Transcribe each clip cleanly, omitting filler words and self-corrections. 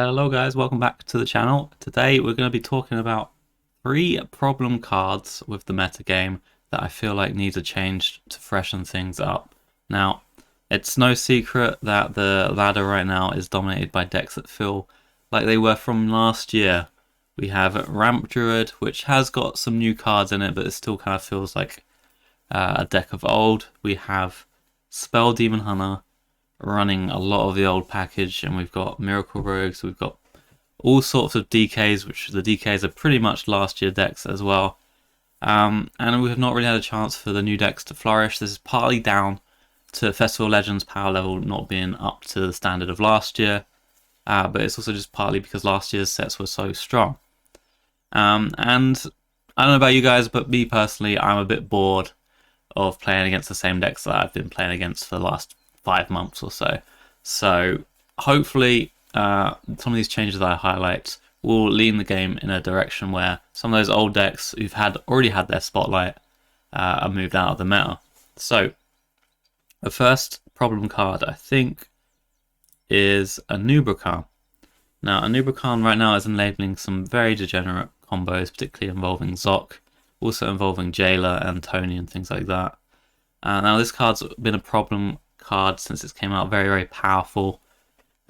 Hello guys, welcome back to the channel. Today we're going to be talking about 3 problem cards with the meta game that I feel like needs a change to freshen things up. Now, it's no secret that the ladder right now is dominated by decks that feel like they were from last year. We have Ramp Druid, which has got some new cards in it, but it still kind of feels like a deck of old. We have Spell Demon Hunter, running a lot of the old package, and we've got Miracle Rogues, we've got all sorts of DKs, which the DKs are pretty much last year decks as well. And we have not really had a chance for the new decks to flourish. This is partly down to Festival Legends power level not being up to the standard of last year, but it's also just partly because last year's sets were so strong. And I don't know about you guys, but me personally, I'm a bit bored of playing against the same decks that I've been playing against for the last 5 months or so. So hopefully some of these changes that I highlight will lean the game in a direction where some of those old decks who've already had their spotlight are moved out of the meta. So the first problem card I think is Anub'arak. Now Anub'arak right now is enabling some very degenerate combos, particularly involving Zoc, also involving Jailer and Tony and things like that. Now this card's been a problem card since it came out, very powerful,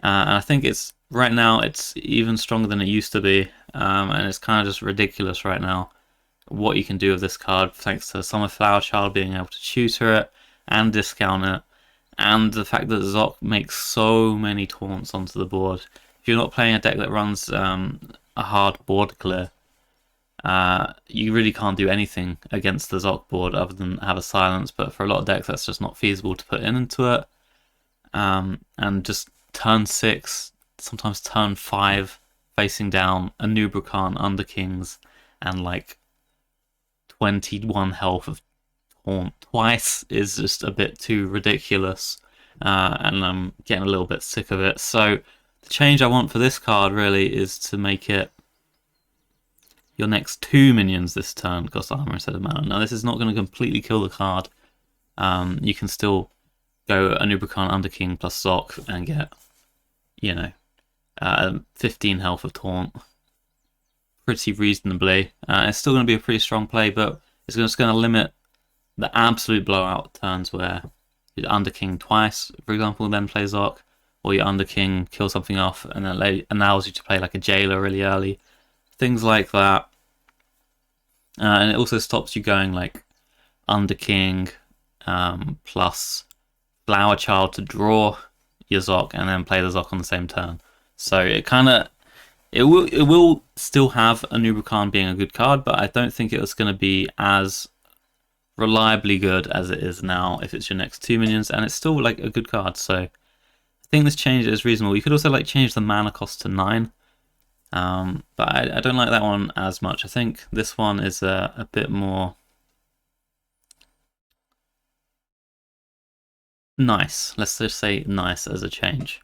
and I think it's right now it's even stronger than it used to be, and it's kind of just ridiculous right now what you can do with this card thanks to Summer Flower Child being able to tutor it and discount it, and the fact that Zoc makes so many taunts onto the board. If you're not playing a deck that runs a hard board clear, you really can't do anything against the Zoc board other than have a silence, but for a lot of decks that's just not feasible to put into it. And just turn 6, sometimes turn 5, facing down Anub'arak Under Kings and like 21 health of taunt twice is just a bit too ridiculous, and I'm getting a little bit sick of it. So the change I want for this card really is to make it your next 2 minions this turn cost armor instead of mana. Now this is not going to completely kill the card. You can still go Anub'arak Underking plus Zoc and get, 15 health of taunt pretty reasonably. It's still going to be a pretty strong play, but it's just going to limit the absolute blowout turns where you Underking twice, for example, and then play Zoc, or you Underking, kill something off, and then allows you to play like a Jailer really early. Things like that. And it also stops you going like Underking plus Flower Child to draw your Zoc and then play the Zoc on the same turn. So it will still have Anub'arak being a good card, but I don't think it's going to be as reliably good as it is now if it's your next 2 minions, and it's still like a good card. So I think this change is reasonable. You could also like change the mana cost to 9. But I don't like that one as much. I think this one is a bit more nice. Let's just say nice as a change.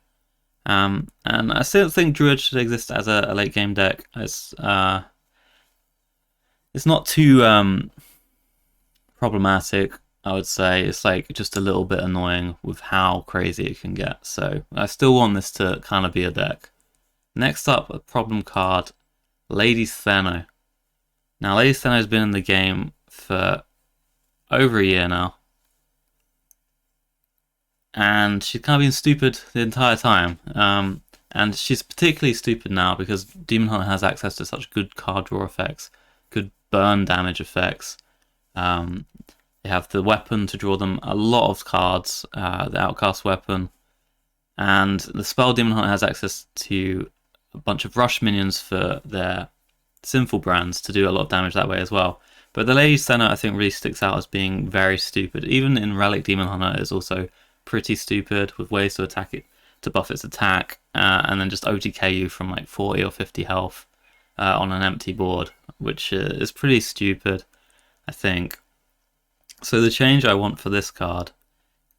And I still think Druid should exist as a late game deck. It's not too problematic, I would say. It's like just a little bit annoying with how crazy it can get. So I still want this to kind of be a deck. Next up, a problem card, Lady Theno. Now, Lady Theno has been in the game for over a year now, and she's kind of been stupid the entire time. And she's particularly stupid now because Demon Hunter has access to such good card draw effects, good burn damage effects. They have the weapon to draw them a lot of cards, the Outcast weapon, and the spell Demon Hunter has access to a bunch of rush minions for their sinful brands to do a lot of damage that way as well. But the Lady Theno I think really sticks out as being very stupid. Even in Relic Demon Hunter is also pretty stupid with ways to attack it, to buff its attack, and then just OTK you from like 40 or 50 health on an empty board, which is pretty stupid, I think. So the change I want for this card,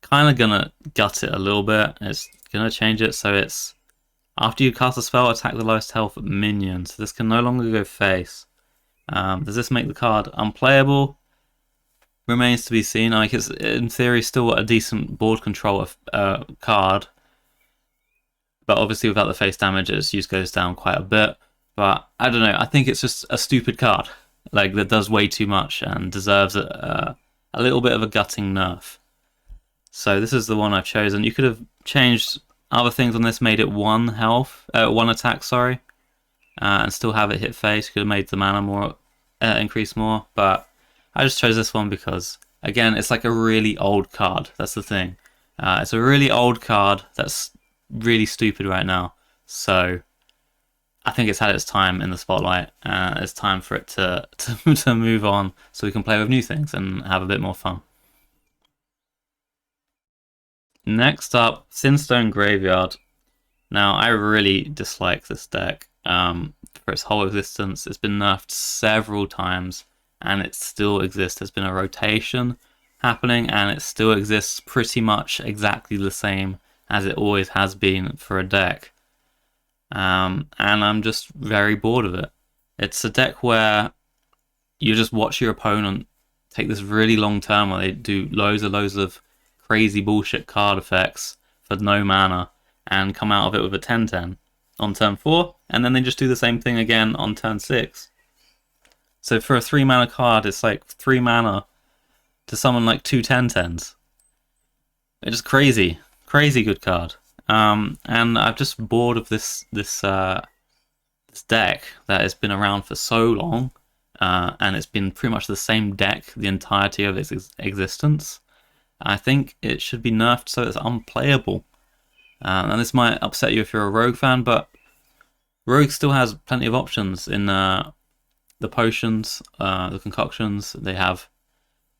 kind of gonna gut it a little bit. It's gonna change it so it's after you cast a spell, attack the lowest health minion. So this can no longer go face. Does this make the card unplayable? Remains to be seen. Like, it's in theory still a decent board control card, but obviously without the face damage, its use goes down quite a bit. But I don't know, I think it's just a stupid card, like that does way too much and deserves a little bit of a gutting nerf. So this is the one I've chosen. You could have changed other things on this, made it 1 health, 1 attack, sorry, and still have it hit face. Could have made the mana more increase more, but I just chose this one because, again, it's like a really old card. That's the thing. It's a really old card that's really stupid right now. So I think it's had its time in the spotlight. It's time for it to move on so we can play with new things and have a bit more fun. Next up, Sinstone Graveyard. Now, I really dislike this deck for its whole existence. It's been nerfed several times, and it still exists. There's been a rotation happening, and it still exists pretty much exactly the same as it always has been for a deck. And I'm just very bored of it. It's a deck where you just watch your opponent take this really long turn where they do loads of crazy bullshit card effects for no mana and come out of it with a 10-10 on turn 4, and then they just do the same thing again on turn 6. So for a 3 mana card, it's like 3 mana to summon like 2 10-10s. It's just crazy good card. And I'm just bored of this deck that has been around for so long, and it's been pretty much the same deck the entirety of its existence. I think it should be nerfed so it's unplayable. And this might upset you if you're a Rogue fan, but Rogue still has plenty of options in the potions, the concoctions. They have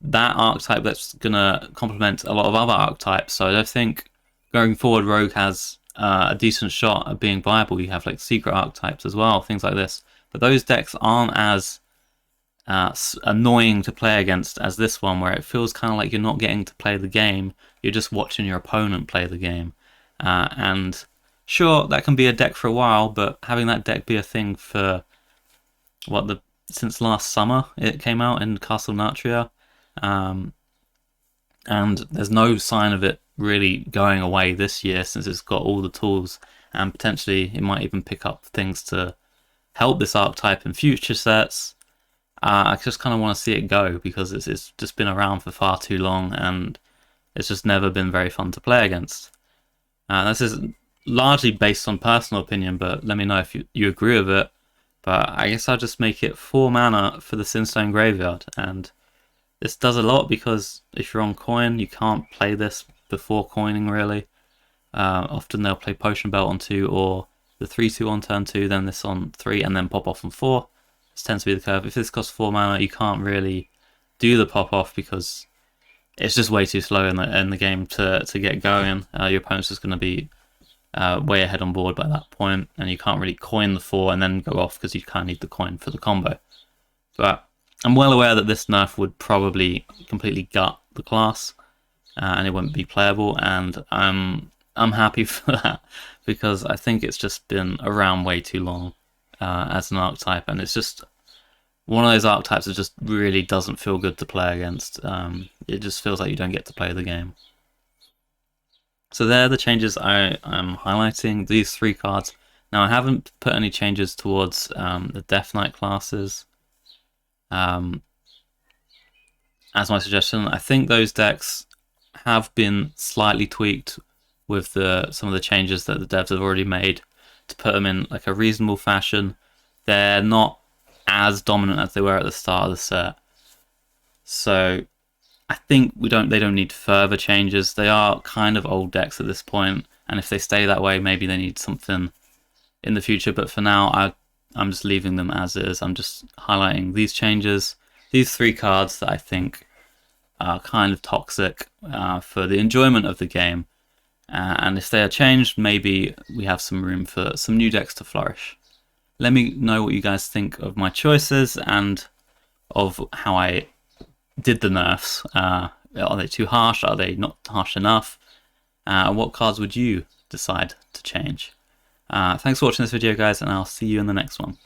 that archetype that's going to complement a lot of other archetypes. So I think going forward, Rogue has a decent shot at being viable. You have like secret archetypes as well, things like this. But those decks aren't as annoying to play against as this one, where it feels kind of like you're not getting to play the game, you're just watching your opponent play the game. And sure, that can be a deck for a while, but having that deck be a thing for since last summer it came out in Castle Natria, and there's no sign of it really going away this year since it's got all the tools, and potentially it might even pick up things to help this archetype in future sets. I just kind of want to see it go because it's just been around for far too long and it's just never been very fun to play against. This is largely based on personal opinion, but let me know if you agree with it. But I guess I'll just make it 4 mana for the Sinstone Graveyard, and this does a lot because if you're on coin, you can't play this before coining really. Often they'll play Potion Belt on 2 or the 3/2 on turn 2, then this on 3, and then pop off on 4. This tends to be the curve. If this costs 4 mana, you can't really do the pop off because it's just way too slow in the game to get going. Your opponent's just going to be way ahead on board by that point, and you can't really coin the 4 and then go off because you kind of need the coin for the combo. But I'm well aware that this nerf would probably completely gut the class, and it wouldn't be playable, and I'm happy for that because I think it's just been around way too long as an archetype, and it's just one of those archetypes that just really doesn't feel good to play against. It just feels like you don't get to play the game. So there are the changes I'm highlighting, these 3 cards. Now I haven't put any changes towards the Death Knight classes as my suggestion. I think those decks have been slightly tweaked with some of the changes that the devs have already made to put them in like a reasonable fashion. They're not as dominant as they were at the start of the set, so I think they don't need further changes. They are kind of old decks at this point, and if they stay that way, maybe they need something in the future. But for now, I'm just leaving them as is. I'm just highlighting these changes, these 3 cards that I think are kind of toxic for the enjoyment of the game. And if they are changed, maybe we have some room for some new decks to flourish. Let me know what you guys think of my choices and of how I did the nerfs. Are they too harsh? Are they not harsh enough? What cards would you decide to change? Thanks for watching this video, guys, and I'll see you in the next one.